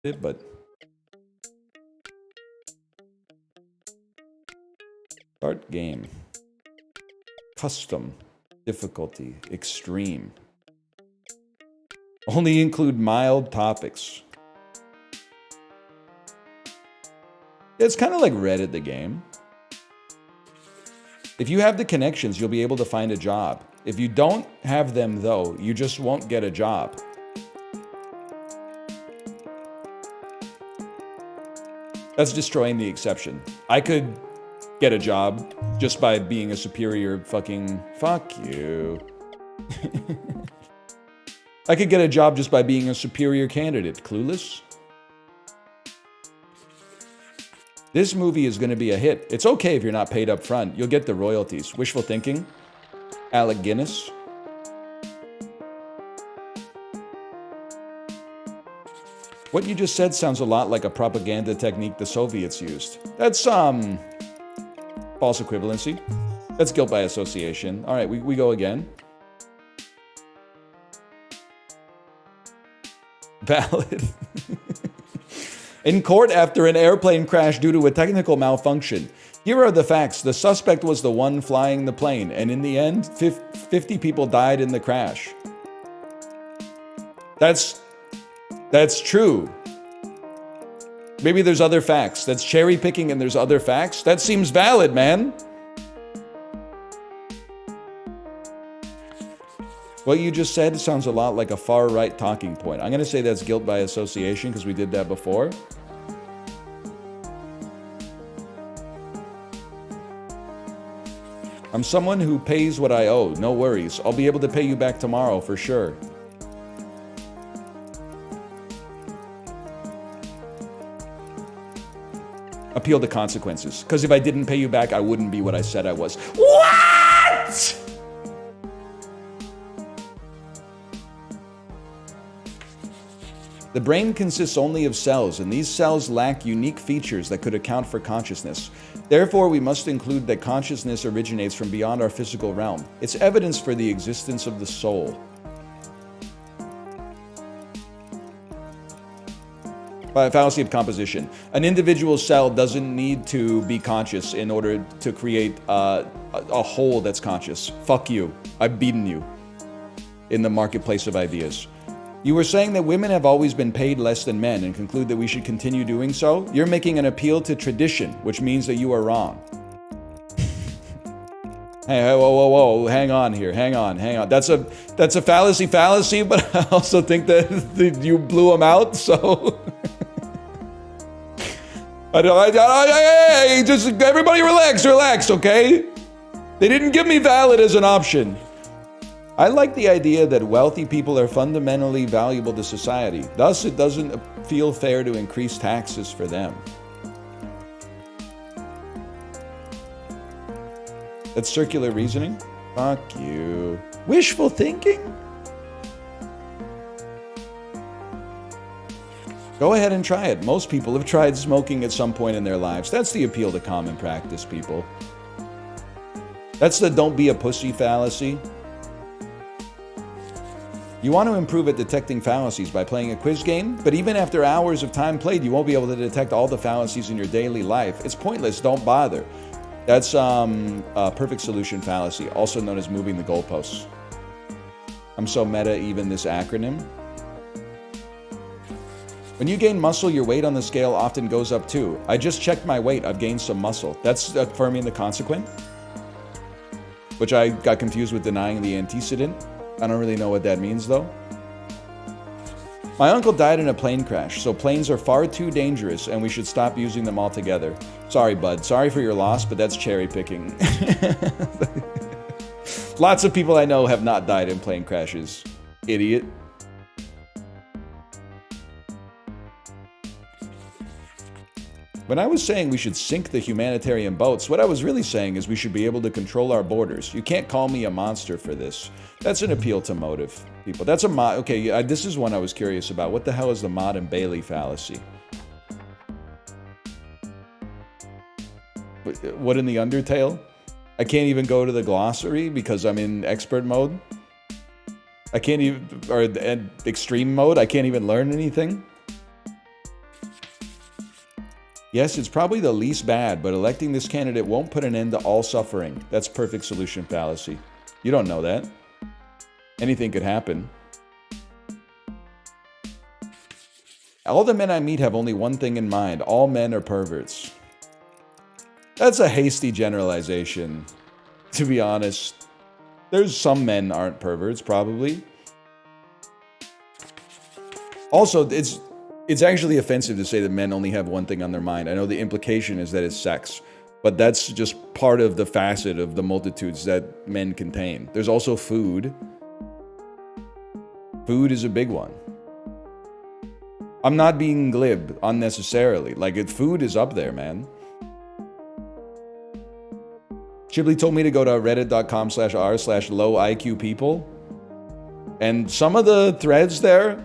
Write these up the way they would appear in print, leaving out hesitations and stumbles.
but start game. Custom. Difficulty. Extreme. Only include mild topics. It's kind of like Reddit the game. If you have the connections, you'll be able to find a job. If you don't have them, though, you just won't get a job. That's destroying the exception. I could get a job just by being a superior fucking... Fuck you. I could get a job just by being a superior candidate. Clueless? This movie is going to be a hit. It's okay if you're not paid up front. You'll get the royalties. Wishful thinking. Alec Guinness. What you just said sounds a lot like a propaganda technique the Soviets used. That's, false equivalency. That's guilt by association. All right, we go again. Valid. In court after an airplane crash due to a technical malfunction. Here are the facts. The suspect was the one flying the plane, and in the end, 50 people died in the crash. That's true. Maybe there's other facts. That's cherry picking and there's other facts. That seems valid, man. What you just said sounds a lot like a far-right talking point. I'm going to say that's guilt by association because we did that before. I'm someone who pays what I owe. No worries. I'll be able to pay you back tomorrow for sure. Appeal to consequences. Because if I didn't pay you back, I wouldn't be what I said I was. What? The brain consists only of cells, and these cells lack unique features that could account for consciousness. Therefore, we must include that consciousness originates from beyond our physical realm. It's evidence for the existence of the soul. By fallacy of composition. An individual cell doesn't need to be conscious in order to create a whole that's conscious. Fuck you. I've beaten you in the marketplace of ideas. You were saying that women have always been paid less than men and conclude that we should continue doing so? You're making an appeal to tradition, which means that you are wrong. Hey, whoa, hang on here, hang on. That's a fallacy, but I also think that you blew them out, so... Just everybody relax, okay? They didn't give me valid as an option. I like the idea that wealthy people are fundamentally valuable to society. Thus, it doesn't feel fair to increase taxes for them. That's circular reasoning? Fuck you. Wishful thinking? Go ahead and try it. Most people have tried smoking at some point in their lives. That's the appeal to common practice, people. That's the don't be a pussy fallacy. You want to improve at detecting fallacies by playing a quiz game, but even after hours of time played, you won't be able to detect all the fallacies in your daily life. It's pointless, don't bother. That's a perfect solution fallacy, also known as moving the goalposts. I'm so meta, even this acronym. When you gain muscle, your weight on the scale often goes up too. I just checked my weight, I've gained some muscle. That's affirming the consequent, which I got confused with denying the antecedent. I don't really know what that means, though. My uncle died in a plane crash, so planes are far too dangerous, and we should stop using them altogether. Sorry, bud. Sorry for your loss, but that's cherry picking. Lots of people I know have not died in plane crashes. Idiot. When I was saying we should sink the humanitarian boats, what I was really saying is we should be able to control our borders. You can't call me a monster for this. That's an appeal to motive, people. That's a okay, this is one I was curious about. What the hell is the Motte-and-Bailey fallacy? What in the Undertale? I can't even go to the glossary because I'm in expert mode. I can't even, or extreme mode. I can't even learn anything. Yes, it's probably the least bad, but electing this candidate won't put an end to all suffering. That's perfect solution fallacy. You don't know that. Anything could happen. All the men I meet have only one thing in mind. All men are perverts. That's a hasty generalization, to be honest. There's some men aren't perverts, probably. Also, it's actually offensive to say that men only have one thing on their mind. I know the implication is that it's sex, but that's just part of the facet of the multitudes that men contain. There's also food. Food is a big one. I'm not being glib unnecessarily. Like, food is up there, man. Chiblee told me to go to reddit.com/r/low IQ people. And some of the threads there,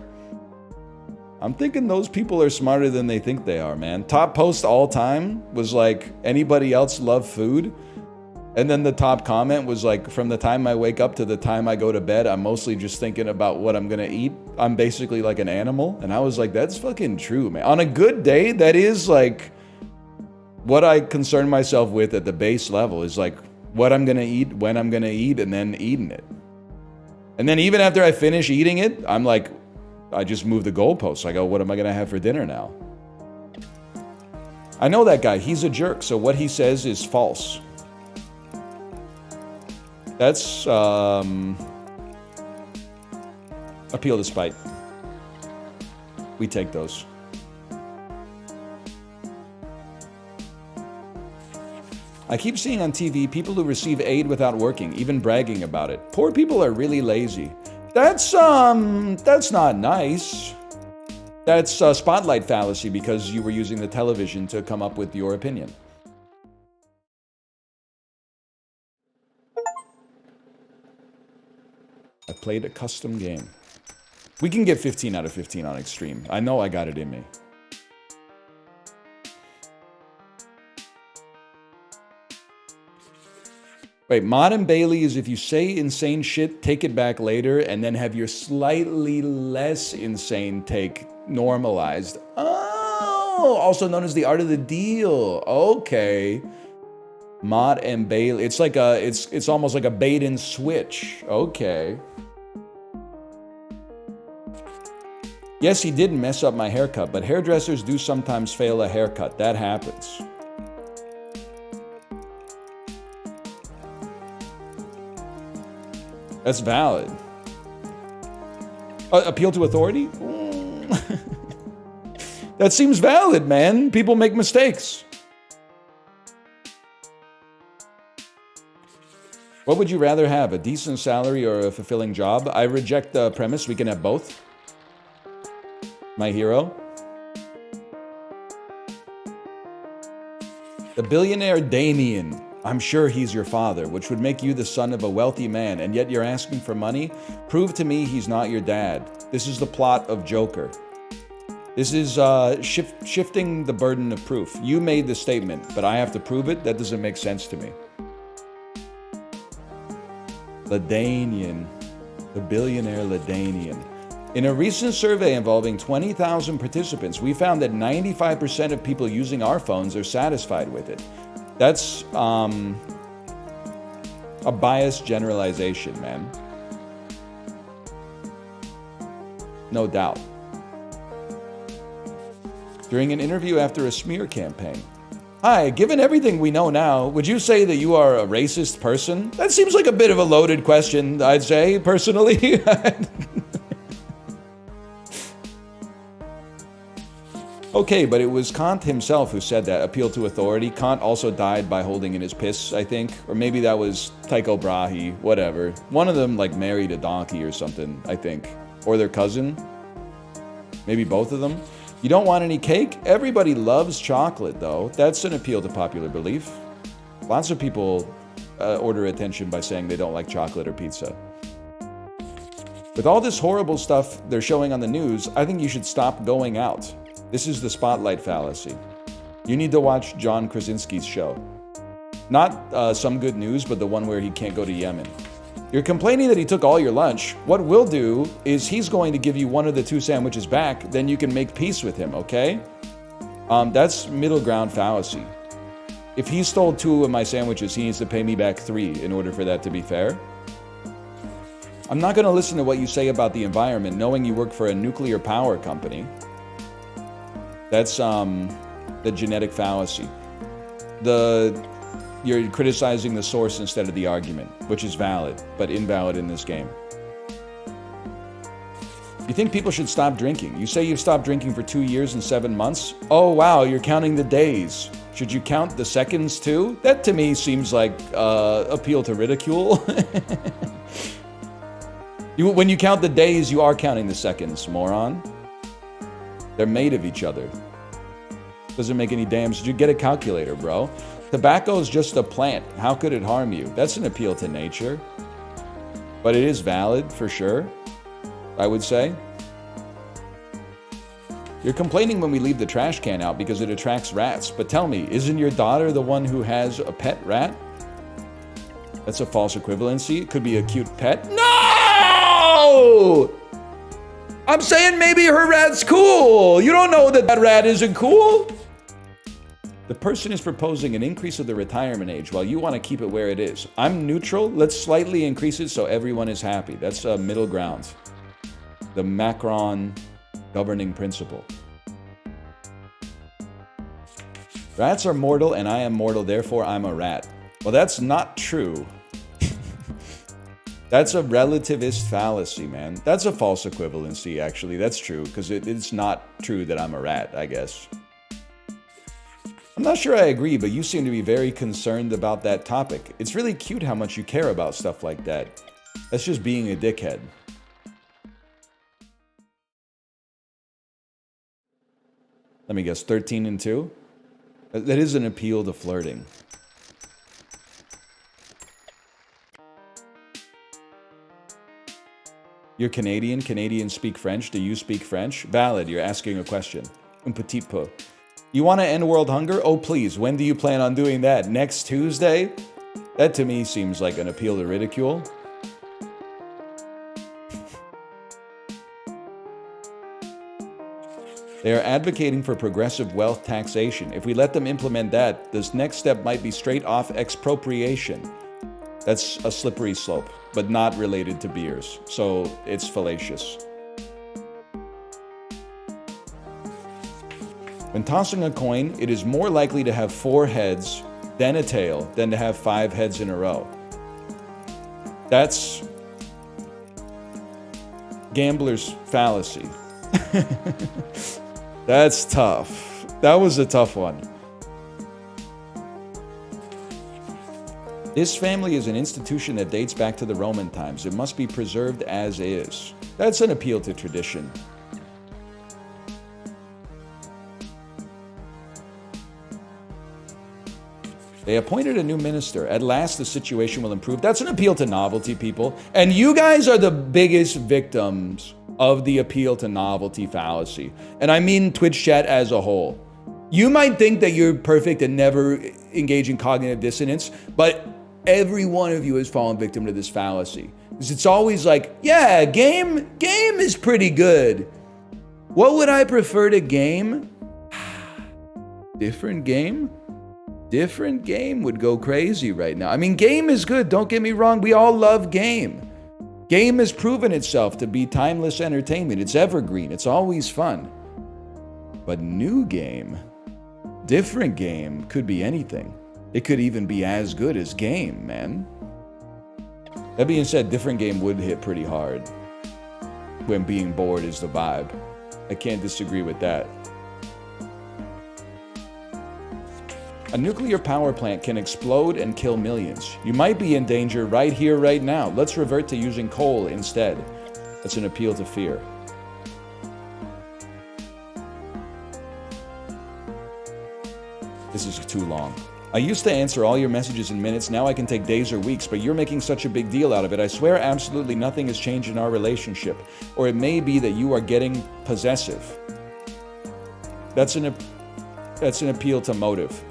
I'm thinking those people are smarter than they think they are, man. Top post all time was like, anybody else love food? And then the top comment was like, from the time I wake up to the time I go to bed, I'm mostly just thinking about what I'm gonna eat. I'm basically like an animal. And I was like, that's fucking true, man. On a good day, that is like what I concern myself with at the base level, is like what I'm gonna eat, when I'm gonna eat, and then eating it. And then even after I finish eating it, I'm like, I just move the goalposts. I go, what am I gonna have for dinner now? I know that guy, he's a jerk, so what he says is false. That's, appeal to spite. We take those. I keep seeing on TV people who receive aid without working, even bragging about it. Poor people are really lazy. That's not nice. That's a spotlight fallacy because you were using the television to come up with your opinion. I played a custom game. We can get 15 out of 15 on Extreme. I know I got it in me. Wait, Motte-and-Bailey is if you say insane shit, take it back later, and then have your slightly less insane take normalized. Oh, also known as the art of the deal. Okay. Motte-and-Bailey. It's like it's almost like a bait and switch. Okay. Yes, he did mess up my haircut, but hairdressers do sometimes fail a haircut. That happens. That's valid. Appeal to authority? That seems valid, man. People make mistakes. What would you rather have, a decent salary or a fulfilling job? I reject the premise. We can have both. My hero. The billionaire Damien. I'm sure he's your father, which would make you the son of a wealthy man, and yet you're asking for money? Prove to me he's not your dad. This is the plot of Joker. This is shifting the burden of proof. You made the statement, but I have to prove it? That doesn't make sense to me. Ladanian. The billionaire Ladanian. In a recent survey involving 20,000 participants, we found that 95% of people using our phones are satisfied with it. That's a biased generalization, man. No doubt. During an interview after a smear campaign. Hi, given everything we know now, would you say that you are a racist person? That seems like a bit of a loaded question, I'd say, personally. Okay, but it was Kant himself who said that, appeal to authority. Kant also died by holding in his piss, I think. Or maybe that was Tycho Brahe, whatever. One of them, like, married a donkey or something, I think. Or their cousin. Maybe both of them. You don't want any cake? Everybody loves chocolate, though. That's an appeal to popular belief. Lots of people order attention by saying they don't like chocolate or pizza. With all this horrible stuff they're showing on the news, I think you should stop going out. This is the spotlight fallacy. You need to watch John Krasinski's show. Not Some Good News, but the one where he can't go to Yemen. You're complaining that he took all your lunch. What we'll do is he's going to give you one of the two sandwiches back, then you can make peace with him, okay? That's middle ground fallacy. If he stole 2 of my sandwiches, he needs to pay me back 3 in order for that to be fair. I'm not going to listen to what you say about the environment, knowing you work for a nuclear power company. That's the genetic fallacy. You're criticizing the source instead of the argument, which is valid, but invalid in this game. You think people should stop drinking? You say you've stopped drinking for 2 years and 7 months? Oh wow, you're counting the days. Should you count the seconds too? That to me seems like appeal to ridicule. When you count the days, you are counting the seconds, moron. They're made of each other. Doesn't make any damn sense. You get a calculator, bro. Tobacco is just a plant. How could it harm you? That's an appeal to nature. But it is valid, for sure, I would say. You're complaining when we leave the trash can out because it attracts rats. But tell me, isn't your daughter the one who has a pet rat? That's a false equivalency. It could be a cute pet. No! I'm saying maybe her rat's cool. You don't know that rat isn't cool. The person is proposing an increase of the retirement age while you want to keep it where it is. I'm neutral. Let's slightly increase it so everyone is happy. That's a middle ground. The Macron governing principle. Rats are mortal and I am mortal, therefore I'm a rat. Well, that's not true. That's a relativist fallacy, man. That's a false equivalency, actually. That's true, because it's not true that I'm a rat, I guess. I'm not sure I agree, but you seem to be very concerned about that topic. It's really cute how much you care about stuff like that. That's just being a dickhead. Let me guess, 13 and 2? That is an appeal to flirting. You're Canadian. Canadians speak French. Do you speak French? Valid. You're asking a question. Un petit peu. You want to end world hunger? Oh, please. When do you plan on doing that? Next Tuesday? That to me seems like an appeal to ridicule. They are advocating for progressive wealth taxation. If we let them implement that, this next step might be straight off expropriation. That's a slippery slope, but not related to beers, so it's fallacious. When tossing a coin, it is more likely to have 4 heads, then a tail, than to have 5 heads in a row. That's gambler's fallacy. That's tough. That was a tough one. This family is an institution that dates back to the Roman times. It must be preserved as is. That's an appeal to tradition. They appointed a new minister. At last, the situation will improve. That's an appeal to novelty, people. And you guys are the biggest victims of the appeal to novelty fallacy. And I mean Twitch chat as a whole. You might think that you're perfect and never engage in cognitive dissonance, but every one of you has fallen victim to this fallacy. Because it's always like, yeah, game is pretty good. What would I prefer to game? Different game? Different game would go crazy right now. I mean, game is good, don't get me wrong. We all love game. Game has proven itself to be timeless entertainment. It's evergreen, it's always fun. But new game, different game could be anything. It could even be as good as game, man. That being said, different game would hit pretty hard when being bored is the vibe. I can't disagree with that. A nuclear power plant can explode and kill millions. You might be in danger right here, right now. Let's revert to using coal instead. That's an appeal to fear. This is too long. I used to answer all your messages in minutes, now I can take days or weeks, but you're making such a big deal out of it. I swear absolutely nothing has changed in our relationship. Or it may be that you are getting possessive. That's an appeal to motive.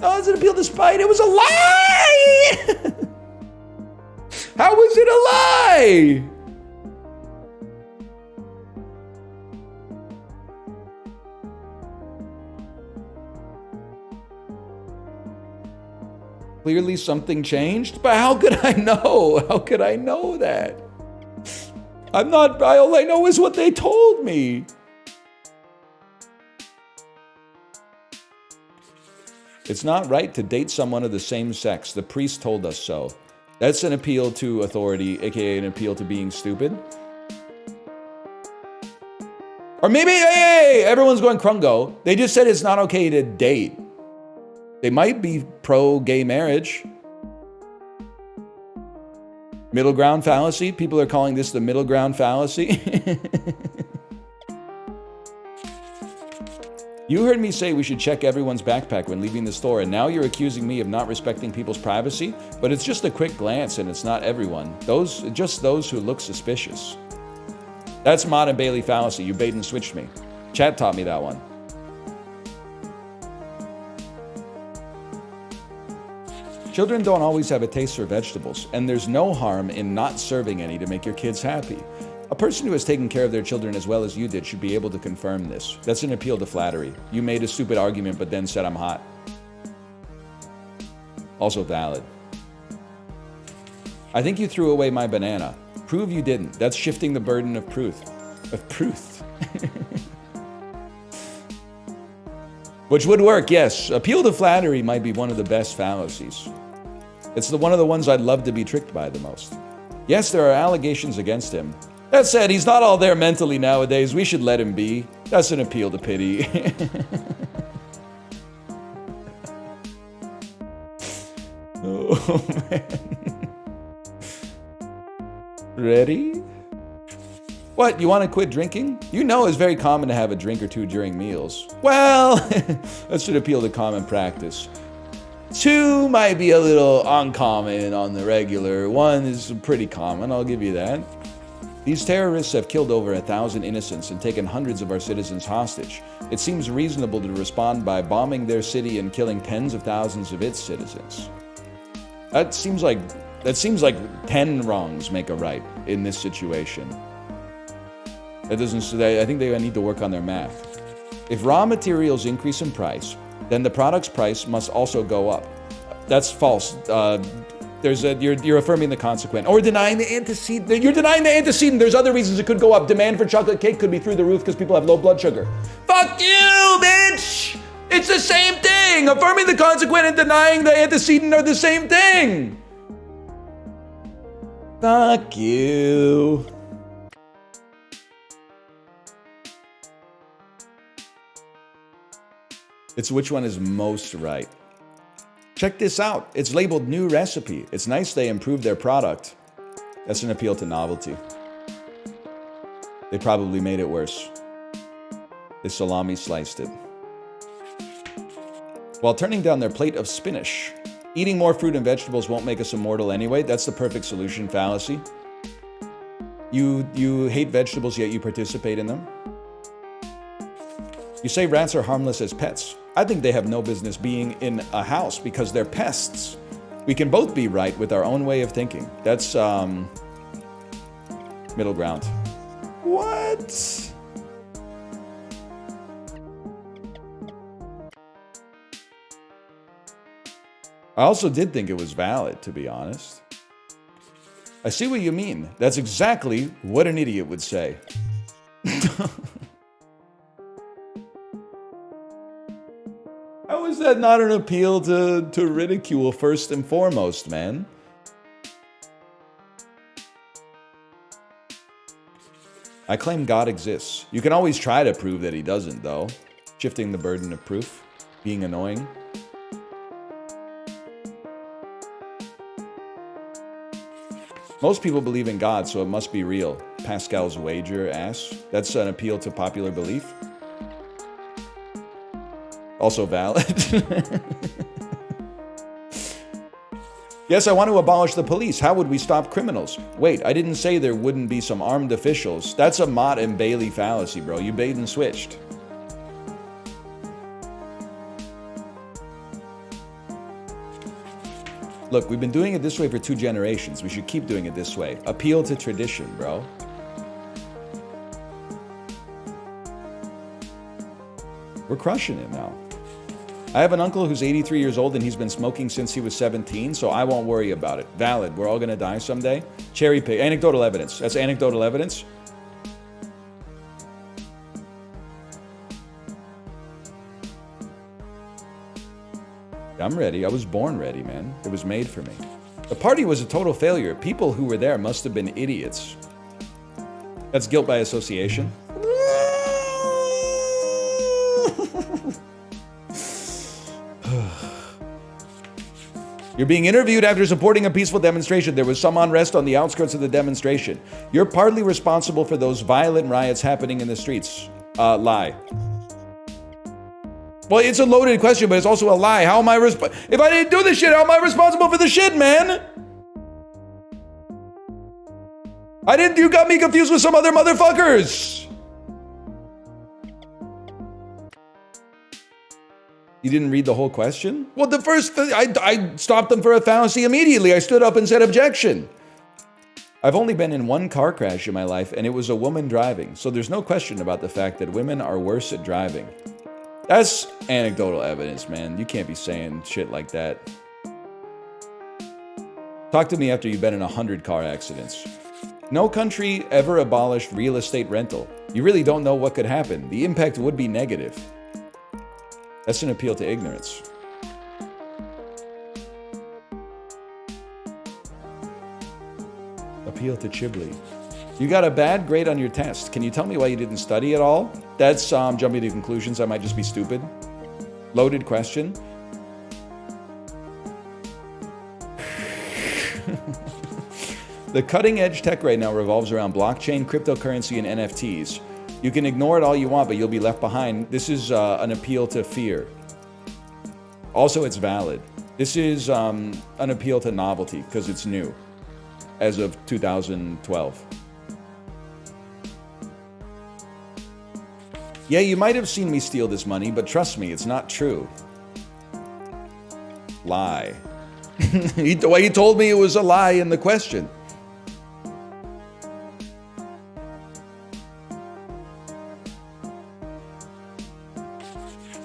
Oh, it's an appeal to spite. It was a lie! How was it a lie? Clearly something changed, but how could I know? How could I know that? All I know is what they told me. It's not right to date someone of the same sex. The priest told us so. That's an appeal to authority, aka an appeal to being stupid. Or maybe, hey, everyone's going Krungo. They just said it's not okay to date. They might be pro-gay marriage. Middle ground fallacy? People are calling this the middle ground fallacy. You heard me say we should check everyone's backpack when leaving the store, and now you're accusing me of not respecting people's privacy? But it's just a quick glance, and it's not everyone. Just those who look suspicious. That's Motte-and-Bailey fallacy. You bait and switched me. Chat taught me that one. Children don't always have a taste for vegetables, and there's no harm in not serving any to make your kids happy. A person who has taken care of their children as well as you did should be able to confirm this. That's an appeal to flattery. You made a stupid argument but then said I'm hot. Also valid. I think you threw away my banana. Prove you didn't. That's shifting the burden of proof. Which would work, yes. Appeal to flattery might be one of the best fallacies. It's one of the ones I'd love to be tricked by the most. Yes, there are allegations against him. That said, he's not all there mentally nowadays. We should let him be. That's an appeal to pity. Oh, man. Ready? What, you want to quit drinking? You know it's very common to have a drink or two during meals. Well, that should appeal to common practice. 2 might be a little uncommon on the regular. 1 is pretty common, I'll give you that. These terrorists have killed over 1,000 innocents and taken hundreds of our citizens hostage. It seems reasonable to respond by bombing their city and killing tens of thousands of its citizens. That seems like 10 wrongs make a right in this situation. That doesn't. I think they need to work on their math. If raw materials increase in price, then the product's price must also go up. That's false. You're affirming the consequent or denying the antecedent. You're denying the antecedent. There's other reasons it could go up. Demand for chocolate cake could be through the roof because people have low blood sugar. Fuck you, bitch! It's the same thing. Affirming the consequent and denying the antecedent are the same thing. Fuck you. It's which one is most right. Check this out. It's labeled new recipe. It's nice they improved their product. That's an appeal to novelty. They probably made it worse. The salami sliced it. While turning down their plate of spinach. Eating more fruit and vegetables won't make us immortal anyway. That's the perfect solution fallacy. You hate vegetables, yet you participate in them. You say rats are harmless as pets. I think they have no business being in a house because they're pests. We can both be right with our own way of thinking. That's middle ground. What? I also did think it was valid, to be honest. I see what you mean. That's exactly what an idiot would say. How is that not an appeal to ridicule first and foremost, man? I claim God exists. You can always try to prove that he doesn't, though. Shifting the burden of proof. Being annoying. Most people believe in God, so it must be real. Pascal's wager asks. That's an appeal to popular belief. Also valid. Yes, I want to abolish the police. How would we stop criminals? Wait, I didn't say there wouldn't be some armed officials. That's a Motte-and-Bailey fallacy, bro. You bait and switched. Look, we've been doing it this way for 2 generations. We should keep doing it this way. Appeal to tradition, bro. We're crushing it now. I have an uncle who's 83 years old and he's been smoking since he was 17, so I won't worry about it. Valid. We're all going to die someday. Cherry pick. Anecdotal evidence. That's anecdotal evidence. I'm ready. I was born ready, man. It was made for me. The party was a total failure. People who were there must have been idiots. That's guilt by association. You're being interviewed after supporting a peaceful demonstration. There was some unrest on the outskirts of the demonstration. You're partly responsible for those violent riots happening in the streets. Lie. Well, it's a loaded question, but it's also a lie. How am I if I didn't do this shit, how am I responsible for the shit, man? You got me confused with some other motherfuckers. You didn't read the whole question? Well, the first thing, I stopped them for a fallacy immediately. I stood up and said objection. I've only been in one car crash in my life, and it was a woman driving. So there's no question about the fact that women are worse at driving. That's anecdotal evidence, man. You can't be saying shit like that. Talk to me after you've been in 100 car accidents. No country ever abolished real estate rental. You really don't know what could happen. The impact would be negative. That's an appeal to ignorance. Appeal to Chibli. You got a bad grade on your test. Can you tell me why you didn't study at all? That's jumping to conclusions. I might just be stupid. Loaded question. The cutting edge tech right now revolves around blockchain, cryptocurrency, and NFTs. You can ignore it all you want, but you'll be left behind. This is an appeal to fear. Also, it's valid. This is an appeal to novelty because it's new as of 2012. Yeah, you might have seen me steal this money, but trust me, it's not true. Lie. The way he told me it was a lie in the question.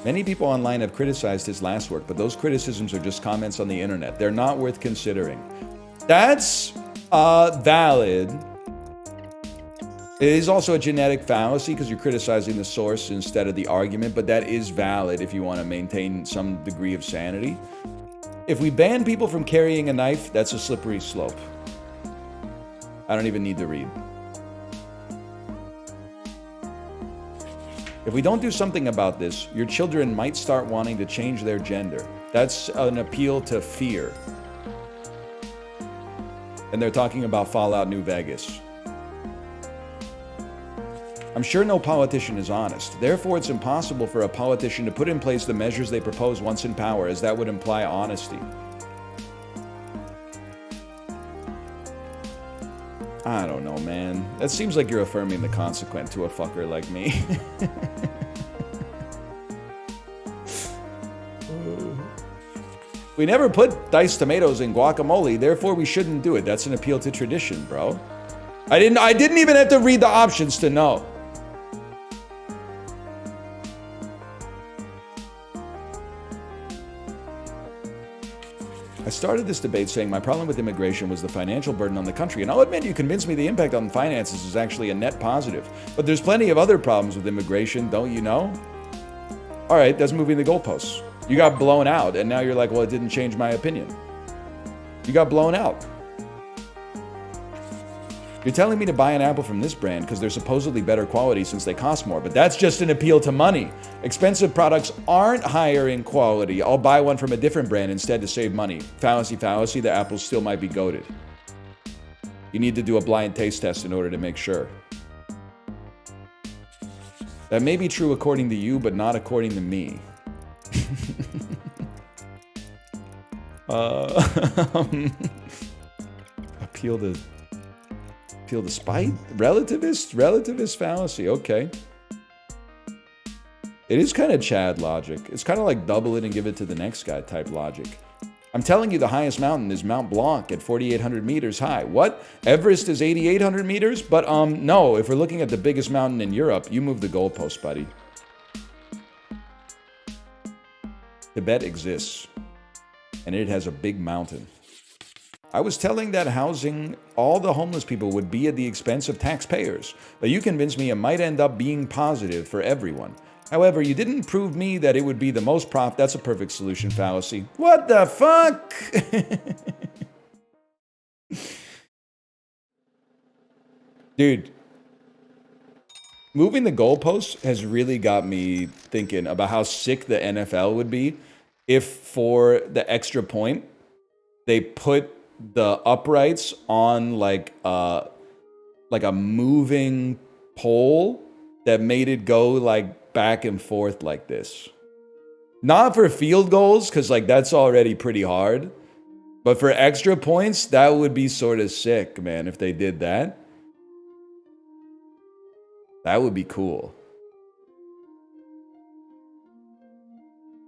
Many people online have criticized his last work, but those criticisms are just comments on the internet. They're not worth considering. That's valid. It is also a genetic fallacy because you're criticizing the source instead of the argument, but that is valid if you want to maintain some degree of sanity. If we ban people from carrying a knife, that's a slippery slope. I don't even need to read. If we don't do something about this, your children might start wanting to change their gender. That's an appeal to fear. And they're talking about Fallout New Vegas. I'm sure no politician is honest. Therefore, it's impossible for a politician to put in place the measures they propose once in power, as that would imply honesty. I don't know, man. That seems like you're affirming the consequent to a fucker like me. We never put diced tomatoes in guacamole, therefore we shouldn't do it. That's an appeal to tradition, bro. I didn't even have to read the options to know. I started this debate saying my problem with immigration was the financial burden on the country, and I'll admit you convinced me the impact on finances is actually a net positive. But there's plenty of other problems with immigration, don't you know? All right, that's moving the goalposts. You got blown out, and now you're like, well, it didn't change my opinion. You got blown out. You're telling me to buy an apple from this brand because they're supposedly better quality since they cost more, but that's just an appeal to money. Expensive products aren't higher in quality. I'll buy one from a different brand instead to save money. Fallacy, fallacy, the apples still might be goated. You need to do a blind taste test in order to make sure. That may be true according to you, but not according to me. Appeal to spite? Relativist fallacy, okay. It is kind of Chad logic. It's kind of like double it and give it to the next guy type logic. I'm telling you the highest mountain is Mount Blanc at 4,800 meters high. What? Everest is 8,800 meters? But no, if we're looking at the biggest mountain in Europe, you move the goalpost, buddy. Tibet exists, and it has a big mountain. I was telling that housing all the homeless people would be at the expense of taxpayers, but you convinced me it might end up being positive for everyone. However, you didn't prove me that it would be the most That's a perfect solution fallacy. What the fuck? Dude, moving the goalposts has really got me thinking about how sick the NFL would be if for the extra point, they put the uprights on like a moving pole that made it go like back and forth like this. Not for field goals, because like that's already pretty hard. But for extra points, that would be sort of sick, man, if they did that. That would be cool.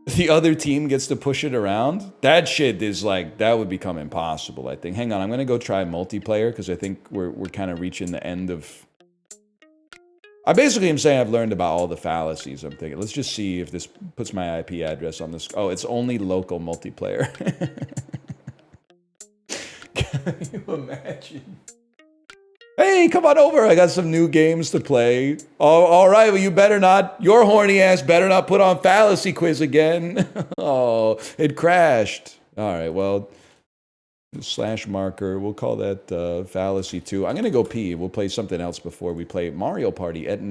The other team gets to push it around. That shit is like, that would become impossible, I think. Hang on, I'm going to go try multiplayer because I think we're kind of reaching the end of... I basically am saying I've learned about all the fallacies I'm thinking. Let's just see if this puts my IP address on this. Oh, it's only local multiplayer. Can you imagine? Hey, come on over. I got some new games to play. Oh, all right. Well, you better not. Your horny ass better not put on Fallacy Quiz again. Oh, it crashed. All right. Well, slash marker. We'll call that Fallacy 2. I'm going to go pee. We'll play something else before we play Mario Party at